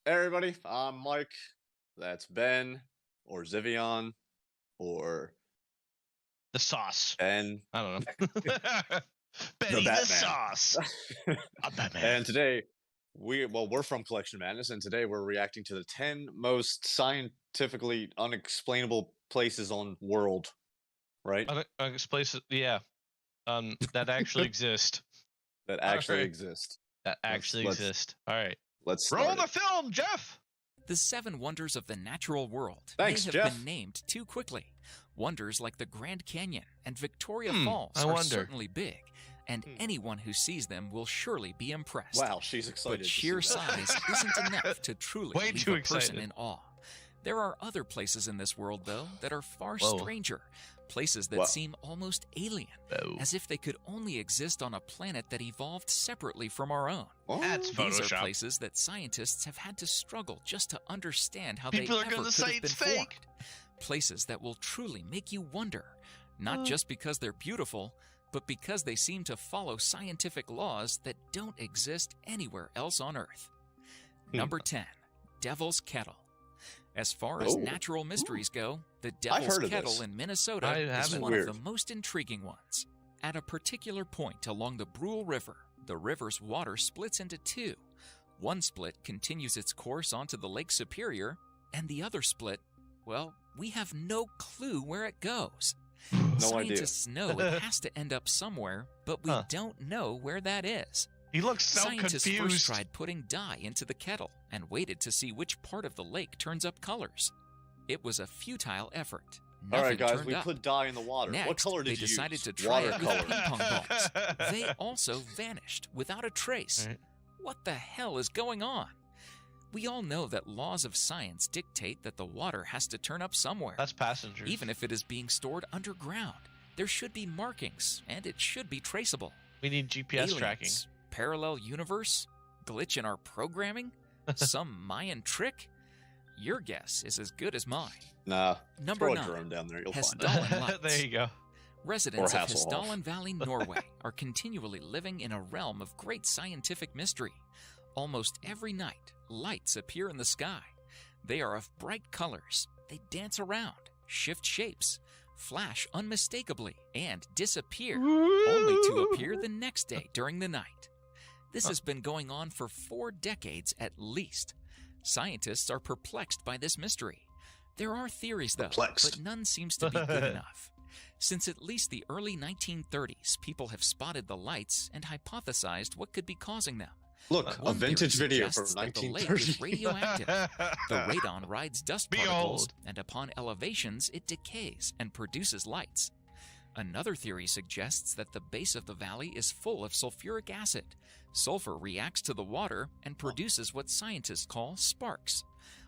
Hey everybody, I'm Mike. That's Ben, or Zivion, or The sauce. Ben, I don't know. the Benny the Batman. sauce. A Batman. And today, we're from Collection Madness, and today we're reacting to the 10 most scientifically unexplainable places on world, right? Places, yeah, that actually exist. That All actually right. exist. That actually exist. All right. Let's Roll start the it. film, Jeff. The seven wonders of the natural world Thanks, may have Jeff. been named too quickly. Wonders like the Grand Canyon and Victoria I Falls are wonder. certainly big, and anyone who sees them will surely be impressed. Wow, she's excited. But to sheer see that. size isn't enough to truly Way leave too a person excited. in awe. There are other places in this world, though, that are far Whoa. stranger. Places that Wow. seem almost alien, Oh. as if they could only exist on a planet that evolved separately from our own. Oh, That's These are Photoshop. places that scientists have had to struggle just to understand how People they are ever gonna could say have been it's fake. formed. Places that will truly make you wonder, not just because they're beautiful, but because they seem to follow scientific laws that don't exist anywhere else on Earth. Number 10, Devil's Kettle. As far as Oh. natural mysteries go, the I've Devil's heard of Kettle this. in Minnesota I is haven't. one Weird. of the most intriguing ones. At a particular point along the Brule River, the river's water splits into two. One split continues its course onto the Lake Superior, and the other split, well, we have no clue where it goes. No idea. Scientists know it has to end up somewhere, but we don't know where that is. He looks so Scientists first confused. tried putting dye into the kettle and waited to see which part of the lake turns up colors. It was a futile effort. All right, Nothing guys, turned we up. put dye in the water. Next, What color they did you decided use? to try it with Watercolor. ping pong balls. They also vanished without a trace. Right. What the hell is going on? We all know that laws of science dictate that the water has to turn up somewhere, That's passengers. even if it is being stored underground. There should be markings, and it should be traceable. We need GPS Aliens, tracking. Parallel universe? Glitch in our programming? Some Mayan trick? Your guess is as good as mine. Nah, Number throw a 9. drone down there. You'll find it. Hesdallen lights. There you go. Residents Or of Hasselhoff. Hesdallen Valley, Norway, are continually living in a realm of great scientific mystery. Almost every night, lights appear in the sky. They are of bright colors. They dance around, shift shapes, flash unmistakably, and disappear, only to appear the next day during the night. This has been going on for 4 decades at least. Scientists are perplexed by this mystery. There are theories, though, Perplexed. but none seems to be good enough. Since at least the early 1930s, people have spotted the lights and hypothesized what could be causing them. Look, a One vintage theory video from suggests that the lake 1930. is radioactive. The radon rides dust Behold. particles, and upon elevations, it decays and produces lights. Another theory suggests that the base of the valley is full of sulfuric acid. Sulfur reacts to the water and produces what scientists call sparks.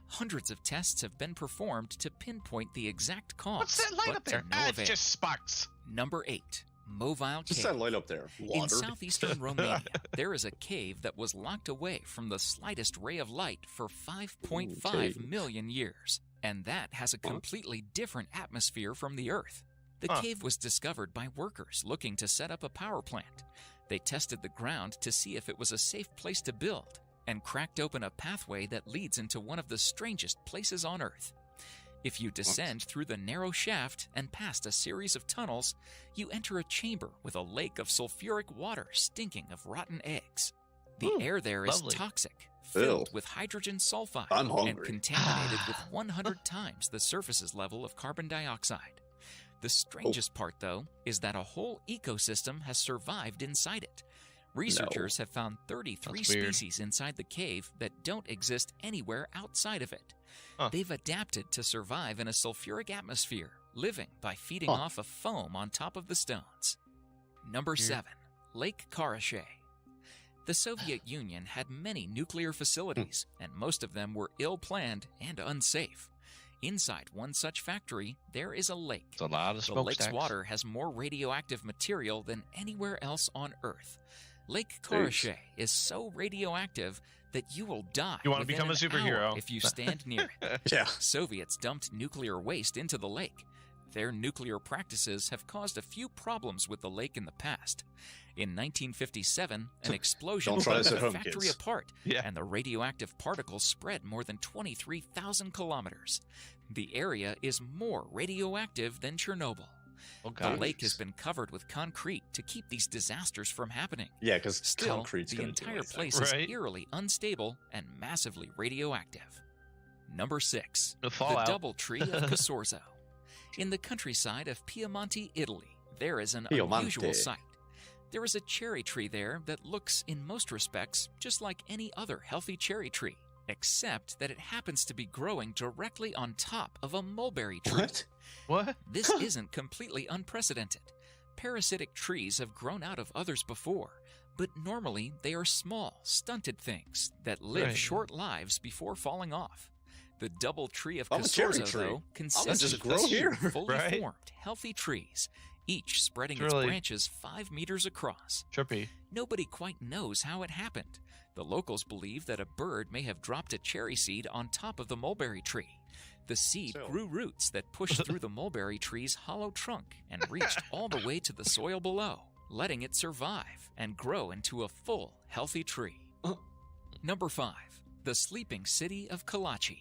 Hundreds of tests have been performed to pinpoint the exact cause. What's that light but up there? to no Ah, avail. it's just sparks. Number 8. Mobile Just Cave. that light up there. In Water. southeastern Romania, there is a cave that was locked away from the slightest ray of light for 5.5 Okay. million years, and that has a completely different atmosphere from the Earth. The Huh. cave was discovered by workers looking to set up a power plant. They tested the ground to see if it was a safe place to build, and cracked open a pathway that leads into one of the strangest places on Earth. If you descend through the narrow shaft and past a series of tunnels, you enter a chamber with a lake of sulfuric water stinking of rotten eggs. The Ooh, air there is lovely. toxic, filled Ew. with hydrogen sulfide, I'm and hungry. contaminated with 100 times the surface's level of carbon dioxide. The strangest part, though, is that a whole ecosystem has survived inside it. Researchers have found 33 That's weird. species inside the cave that don't exist anywhere outside of it. Huh. They've adapted to survive in a sulfuric atmosphere, living by feeding Huh. off a foam on top of the stones. Number 7. Lake Karachay. The Soviet Union had many nuclear facilities, and most of them were ill-planned and unsafe. Inside one such factory, there is a lake. It's a lot of The lake's smokestacks. water has more radioactive material than anywhere else on Earth. Lake Jeez. Karachay is so radioactive that you will die You wanna within become a an superhero. hour if you stand near it. Yeah. Soviets dumped nuclear waste into the lake. Their nuclear practices have caused a few problems with the lake in the past. In 1957, an explosion Don't try blew this at the home, factory kids. apart, Yeah. and the radioactive particles spread more than 23,000 kilometers. The area is more radioactive than Chernobyl. Oh, The God. lake has been covered with concrete to keep these disasters from happening. Yeah, because Still, concrete's the gonna do entire anything. place Right. is eerily unstable and massively radioactive. Number 6. The The fallout. double tree of Casorzo. In the countryside of Piemonte, Italy, there is an Piemonte. unusual sight. There is a cherry tree there that looks, in most respects, just like any other healthy cherry tree, except that it happens to be growing directly on top of a mulberry tree. What? What? This isn't completely unprecedented. Parasitic trees have grown out of others before, but normally they are small, stunted things that live Right. short lives before falling off. The double tree of I'm a cherry Casorzo, tree. though, consists just of grow two here. fully Right. formed, healthy trees, each spreading It's really- its branches 5 meters across. Trippy. Nobody quite knows how it happened. The locals believe that a bird may have dropped a cherry seed on top of the mulberry tree. The seed So- grew roots that pushed through the mulberry tree's hollow trunk and reached all the way to the soil below, letting it survive and grow into a full, healthy tree. Number 5. The sleeping city of Karachay.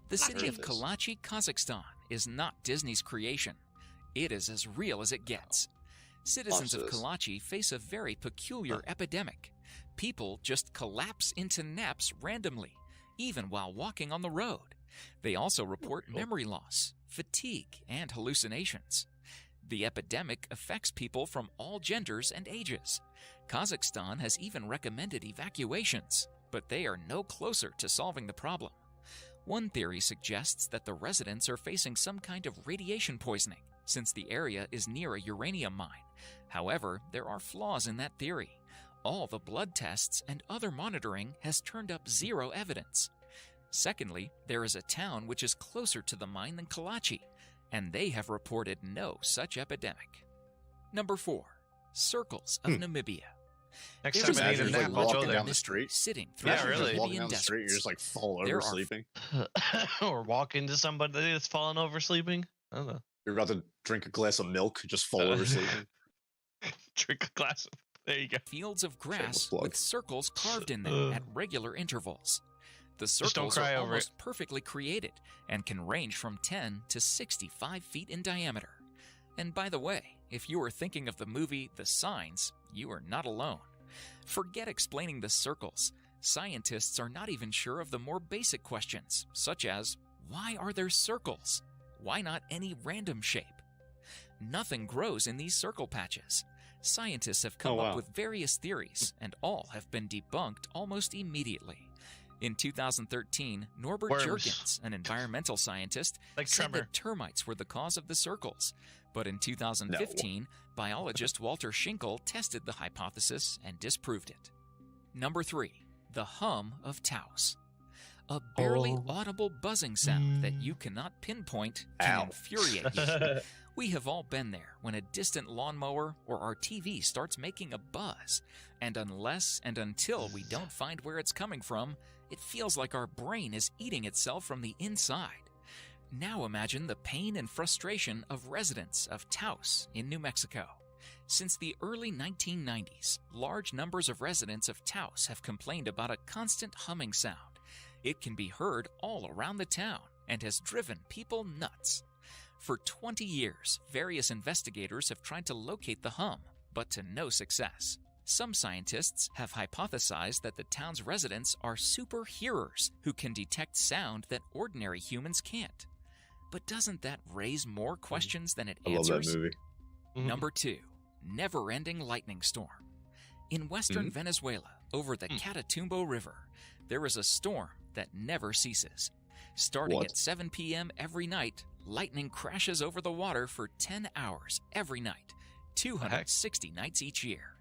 The city heard of this. Karachay, Kazakhstan, is not Disney's creation. It is as real as it gets. Citizens of Watch this. Karachay face a very peculiar epidemic. People just collapse into naps randomly, even while walking on the road. They also report Cool. memory loss, fatigue, and hallucinations. The epidemic affects people from all genders and ages. Kazakhstan has even recommended evacuations, but they are no closer to solving the problem. One theory suggests that the residents are facing some kind of radiation poisoning, since the area is near a uranium mine. However, there are flaws in that theory. All the blood tests and other monitoring has turned up zero evidence. Secondly, there is a town which is closer to the mine than Karachay, and they have reported no such epidemic. Number 4. Circles of Namibia. Next There's time I need a Imagine, a nap, like, I'll walking go down there. the street. Sitting through Yeah, Imagine the just really. walking Namibian down the street, you deserts. just like fall There over are- sleeping. Or walk into somebody that's fallen over sleeping. I don't know. You're about to drink a glass of milk, just fall over sleeping. Drink a glass of. There you go. Fields of Shameless grass plug. with circles carved in them at regular intervals. The Just don't circles cry are over it. almost perfectly created and can range from 10 to 65 feet in diameter. And by the way, if you are thinking of the movie The Signs, you are not alone. Forget explaining the circles. Scientists are not even sure of the more basic questions, such as, why are there circles? Why not any random shape? Nothing grows in these circle patches. Scientists have come Oh, up wow. with various theories, and all have been debunked almost immediately. In 2013, Norbert Worms. Jurgens, an environmental scientist, Like said Tremor. that termites were the cause of the circles. But in 2015, biologist Walter Schinkel tested the hypothesis and disproved it. Number 3. The Hum of Taos. A barely Oh. audible buzzing sound that you cannot pinpoint can Ow. infuriate you. We have all been there when a distant lawnmower or our TV starts making a buzz, and unless and until we don't find where it's coming from, it feels like our brain is eating itself from the inside. Now imagine the pain and frustration of residents of Taos in New Mexico. Since the early 1990s, large numbers of residents of Taos have complained about a constant humming sound. It can be heard all around the town and has driven people nuts. For 20 years, various investigators have tried to locate the hum, but to no success. Some scientists have hypothesized that the town's residents are super hearers who can detect sound that ordinary humans can't. But doesn't that raise more questions than it I love answers? that movie. Number 2. Neverending lightning storm. In western Venezuela, over the Catatumbo River, there is a storm that never ceases. Starting What? at 7 p.m. every night, lightning crashes over the water for 10 hours every night, 260 nights each year.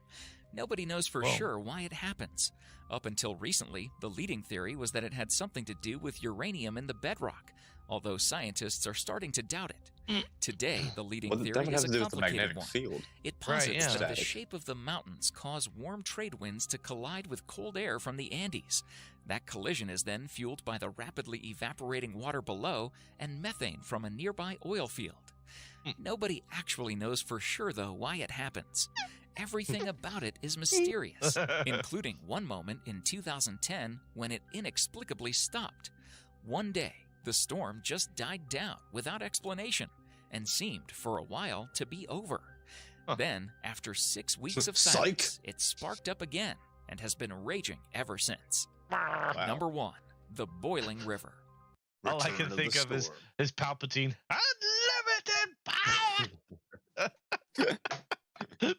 Nobody knows for Whoa. sure why it happens. Up until recently, the leading theory was that it had something to do with uranium in the bedrock, although scientists are starting to doubt it. Today, the leading What the theory devil is has a to do with the complicated magnetic one. field? It posits yeah. that the Static. shape of the mountains cause warm trade winds to collide with cold air from the Andes. That collision is then fueled by the rapidly evaporating water below and methane from a nearby oil field. Nobody actually knows for sure, though, why it happens. Everything about it is mysterious, including one moment in 2010 when it inexplicably stopped. One day, the storm just died down without explanation and seemed for a while to be over. Then, after 6 weeks of silence, it sparked up again and has been raging ever since. Wow. Number 1, the boiling river. All I can think of is Palpatine. Unlimited power!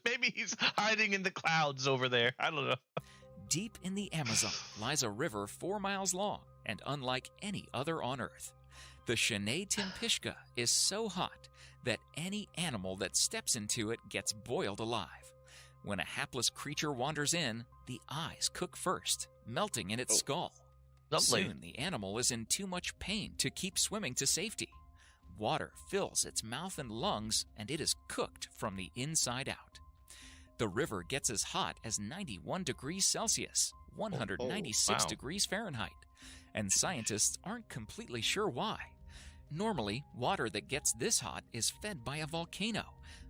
Maybe he's hiding in the clouds over there. I don't know. Deep in the Amazon lies a river 4 miles long and unlike any other on Earth. The Shenay Timpishka is so hot that any animal that steps into it gets boiled alive. When a hapless creature wanders in, the eyes cook first, melting in its skull. Lovely. Soon the animal is in too much pain to keep swimming to safety. Water fills its mouth and lungs, and it is cooked from the inside out. The river gets as hot as 91 degrees Celsius, 196 wow. degrees Fahrenheit, and scientists aren't completely sure why. Normally, water that gets this hot is fed by a volcano,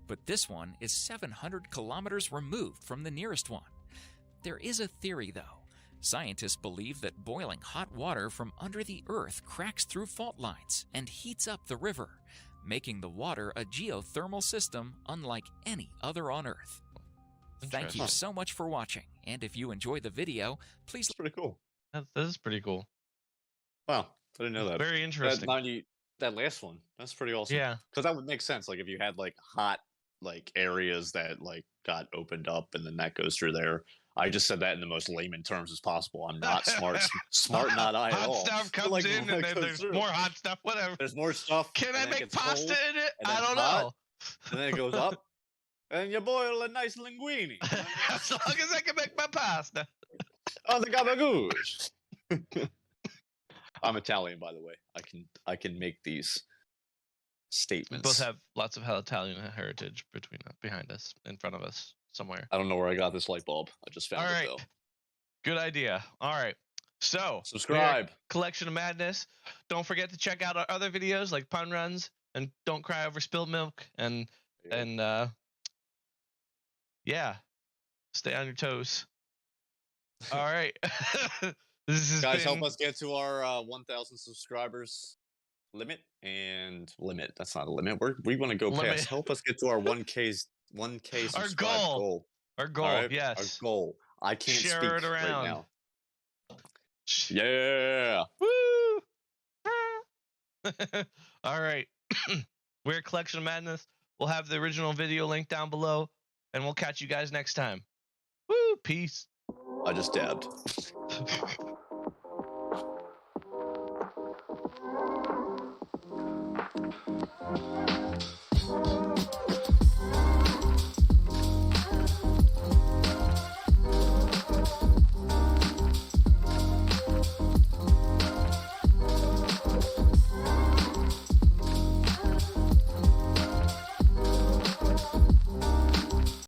but this one is 700 kilometers removed from the nearest one. There is a theory, though. Scientists believe that boiling hot water from under the earth cracks through fault lines and heats up the river, making the water a geothermal system unlike any other on Earth. Thank you so much for watching, and if you enjoy the video, please... That's pretty cool. That is pretty cool. Wow, I didn't know that. Very interesting. That last one, that's pretty awesome. Yeah. Because that would make sense. Like if you had like hot like areas that like got opened up and then that goes through there. I just said that in the most layman terms as possible. I'm not smart. Smart, not I at all. Hot stuff comes like, in and then there's more hot stuff, whatever. There's more stuff. Can I make pasta cold, in it? I don't know. And then it goes up. And you boil a nice linguine. As long as I can make my pasta. Oh, the gabagoosh. I'm Italian, by the way. I can make these statements. We both have lots of Italian heritage behind us, in front of us, somewhere. I don't know where I got this light bulb. I just found it, though. Good idea. All right. So, subscribe. Collection of Madness. Don't forget to check out our other videos like pun runs and don't cry over spilled milk and yeah. Stay on your toes. All right. Guys, help us get to our 1,000 subscribers limit and limit. That's not a limit. We want to go past. Help us get to our 1K subscribe goal. Our goal. Right? Yes. Our goal. I can't Share speak it around. right now. Yeah. Woo! All right. We're Collection of Madness. We'll have the original video link down below, and we'll catch you guys next time. Woo! Peace. I just dabbed.